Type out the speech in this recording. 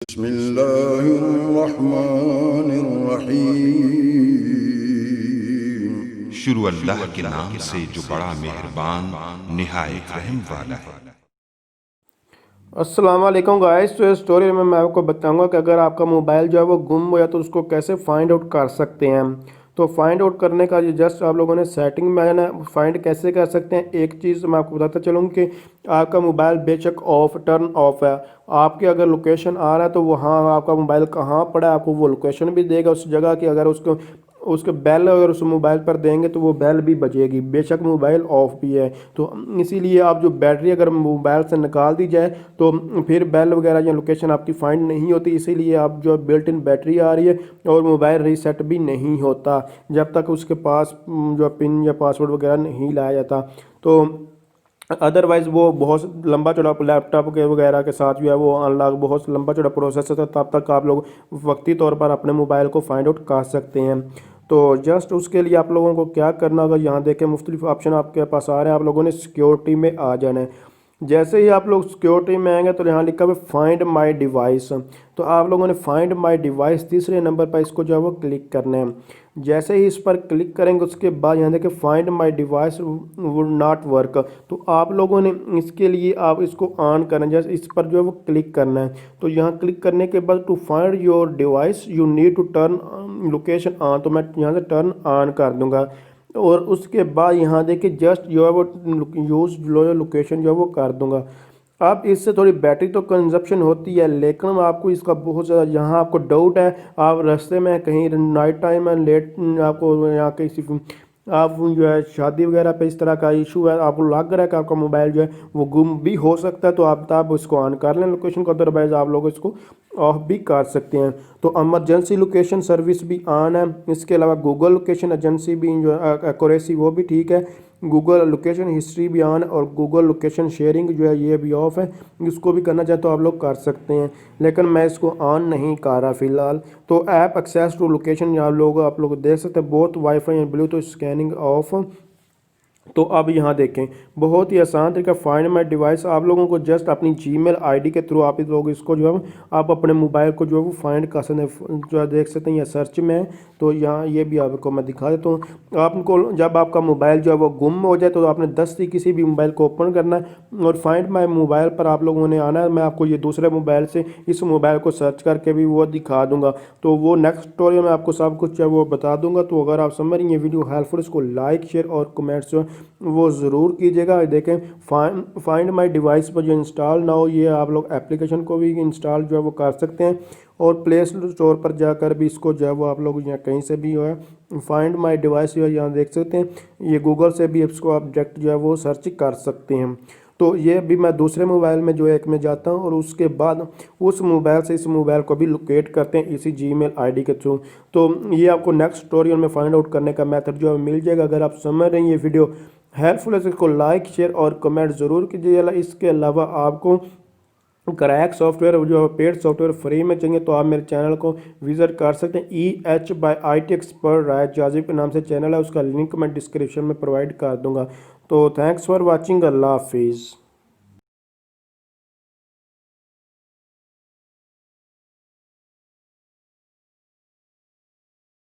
बिस्मिल्लाहिर्रहमानिर्रहीम। शुरू अल्लाह के नाम से जो बड़ा मेहरबान निहायत रहम वाला है। अस्सलाम वालेकुम गाइस। तो इस स्टोरी में मैं आपको बताऊंगा कि अगर आपका मोबाइल जो है वो गुम हो या तो उसको कैसे फाइंड आउट कर सकते हैं। तो फाइंड आउट करने का ये जस्ट आप लोगों ने सेटिंग में आना फाइंड कैसे कर सकते हैं। एक चीज़ मैं आपको बताता चलूँ कि आपका मोबाइल बेशक टर्न ऑफ है, आपके अगर लोकेशन आ रहा है तो वहाँ आपका मोबाइल कहाँ पड़ा है आपको वो लोकेशन भी देगा उस जगह की। अगर उसको उसके बेल अगर उस मोबाइल पर देंगे तो वो बेल भी बजेगी, बेशक मोबाइल ऑफ भी है। तो इसीलिए आप जो बैटरी अगर मोबाइल से निकाल दी जाए तो फिर बेल वगैरह या लोकेशन आपकी फाइंड नहीं होती। इसीलिए आप जो बिल्ट इन बैटरी आ रही है और मोबाइल रीसेट भी नहीं होता जब तक उसके पास जो पिन या पासवर्ड वगैरह नहीं लाया जाता। तो अदरवाइज़ वो बहुत लंबा चौड़ा लैपटॉप के वगैरह के साथ जो है वो अनलॉक बहुत लंबा चौड़ा प्रोसेस है, तब तक आप लोग वक्ती तौर पर अपने मोबाइल को फाइंड आउट कर सकते हैं। तो जस्ट उसके लिए आप लोगों को क्या करना होगा, यहाँ देखें मुख्तलिफ ऑप्शन आपके पास आ रहे हैं। आप लोगों ने सिक्योरिटी में आ जाना है। जैसे ही आप लोग सिक्योरिटी में आएंगे तो यहाँ लिखा हुआ है फाइंड माई डिवाइस। तो आप लोगों ने फाइंड माई डिवाइस तीसरे नंबर पर इसको जो है वो क्लिक करना है। जैसे ही इस पर क्लिक करेंगे उसके बाद यहाँ देखिए find my device would not work. तो आप लोगों ने इसके लिए आप इसको ऑन करना है, जैसे इस पर जो है वो क्लिक करना है। तो यहाँ क्लिक करने के बाद to find your device you need to turn location on. तो मैं यहाँ से टर्न ऑन कर दूँगा और उसके बाद यहाँ देखिए जस्ट जो है वो यूज़ लोकेशन जो है वो कर दूंगा। अब इससे थोड़ी बैटरी तो कंजप्शन होती है, लेकिन आपको इसका बहुत ज़्यादा यहाँ आपको डाउट है, आप रास्ते में कहीं नाइट टाइम है लेट आपको यहाँ किसी आप जो है शादी वगैरह पे इस तरह का इशू है, आपको लग रहा है कि आपका मोबाइल जो है वो गुम भी हो सकता है, तो आप उसको ऑन कर लें लोकेशन को। अदरवाइज़ आप लोग इसको ऑफ भी कर सकते हैं। तो इमरजेंसी लोकेशन सर्विस भी ऑन है। इसके अलावा गूगल लोकेशन एजेंसी भी जो एक्यूरेसी वो भी ठीक है। गूगल लोकेशन हिस्ट्री भी ऑन है और गूगल लोकेशन शेयरिंग जो है ये भी ऑफ है। इसको भी करना चाहे तो आप लोग कर सकते हैं, लेकिन मैं इसको ऑन नहीं कर रहा फ़िलहाल। तो ऐप एक्सेस टू लोकेशन आप लोग देख सकते हैं both wifi and Bluetooth scanning of. तो अब यहाँ देखें बहुत ही आसान तरीका फाइंड माई डिवाइस। आप लोगों को जस्ट अपनी जीमेल आईडी के थ्रू आप लोग इसको जो है आप अपने मोबाइल को जो है वो फाइंड कर सकते हैं। जो देख सकते हैं या सर्च में है तो यहाँ ये भी आपको मैं दिखा देता हूँ। आपको जब आपका मोबाइल जो है वो गुम हो जाए तो आपने 10 से किसी भी मोबाइल को ओपन करना है और फाइंड माई मोबाइल पर आप लोगों ने आना है। मैं आपको ये दूसरे मोबाइल से इस मोबाइल को सर्च करके भी वो दिखा दूँगा। तो वो नेक्स्ट ट्यूटोरियल में आपको सब कुछ है वो बता दूँगा। तो अगर आप समझ रही हैं ये वीडियो हेल्पफुल, इसको लाइक शेयर और कमेंट्स जो वो ज़रूर कीजिएगा। देखें फाइंड माई डिवाइस पर जो इंस्टॉल ना हो, ये आप लोग एप्लीकेशन को भी इंस्टॉल जो है वो कर सकते हैं और प्ले स्टोर पर जाकर भी इसको जो है वो आप लोग यहाँ कहीं से भी जो है फाइंड माई डिवाइस जो है यहाँ देख सकते हैं। ये गूगल से भी इसको आप डायरेक्ट जो है वो सर्च कर सकते हैं। तो ये भी मैं दूसरे मोबाइल में जो है एक में जाता हूँ और उसके बाद उस मोबाइल से इस मोबाइल को भी लोकेट करते हैं इसी जीमेल आईडी के थ्रू। तो ये आपको नेक्स्ट ट्यूटोरियल में फाइंड आउट करने का मेथड जो है मिल जाएगा। अगर आप समझ रहे हैं ये वीडियो हेल्पफुल है तो इसको लाइक शेयर और कमेंट ज़रूर कीजिएगा। इसके अलावा आपको क्रैक सॉफ्टवेयर जो पेड सॉफ्टवेयर फ्री में चाहिए तो आप मेरे चैनल को विज़िट कर सकते हैं। EH/IT एक्सपर्ट राय जाजिब के नाम से चैनल है, उसका लिंक मैं डिस्क्रिप्शन में प्रोवाइड कर दूंगा। तो थैंक्स फॉर वाचिंग, अल्लाह हाफिज़।